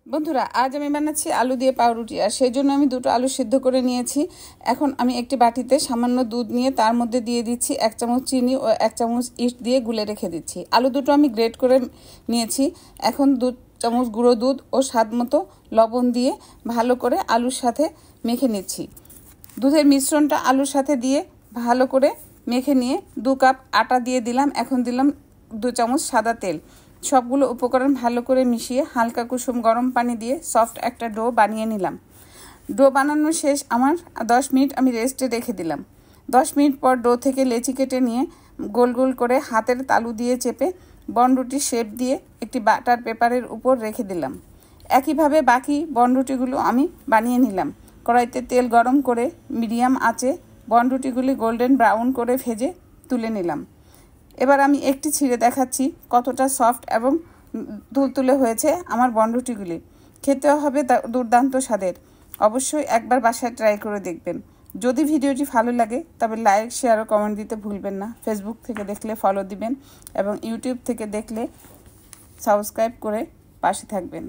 বন্ধুরা আজ আমি বানাচ্ছি আলু দিয়ে পাউরুটি। আর সেই জন্য আমি দুটো আলু সিদ্ধ করে নিয়েছি। এখন আমি একটি বাটিতে সামান্য দুধ নিয়ে তার মধ্যে দিয়ে দিচ্ছি 1 চামচ চিনি ও 1 চামচ ইস্ট দিয়ে গুলে রেখে দিচ্ছি। আলু দুটো আমি গ্রেট করে নিয়েছি। এখন 2 চামচ গুঁড়ো দুধ ও স্বাদ মতো লবণ দিয়ে ভালো করে আলুর সাথে মেখে নিচ্ছি। দুধের মিশ্রণটা আলুর সাথে দিয়ে ভালো করে মেখে নিয়ে 2 কাপ আটা দিয়ে দিলাম। এখন দিলাম 2 চামচ সাদা তেল। সবগুলো উপকরণ ভালো করে মিশিয়ে হালকা কুসুম গরম পানি দিয়ে সফট একটা ডো বানিয়ে নিলাম। ডো বানানো শেষ আমার। 10 মিনিট আমি রেস্টে রেখে দিলাম। 10 মিনিট পর ডো থেকে লেচি কেটে নিয়ে গোল গোল করে হাতের তালু দিয়ে চেপে বনরুটির শেপ দিয়ে একটি বাটার পেপারের উপর রেখে দিলাম। একইভাবে বাকি বনরুটিগুলো আমি বানিয়ে নিলাম। কড়াইতে তেল গরম করে মিডিয়াম আঁচে বনরুটিগুলি গোল্ডেন ব্রাউন করে ভেজে তুলে নিলাম। এবার আমি একটি ছিঁড়ে দেখাচ্ছি কতটা সফট এবং তুলতুলে হয়েছে আমার বনরুটিগুলি। খেতেও হবে দুর্দান্ত স্বাদের। অবশ্যই একবার বাসায় ট্রাই করে দেখবেন। যদি ভিডিওটি ভালো লাগে তবে লাইক, শেয়ার ও কমেন্ট দিতে ভুলবেন না। ফেসবুক থেকে দেখলে ফলো দিবেন এবং ইউটিউব থেকে দেখলে সাবস্ক্রাইব করে পাশে থাকবেন।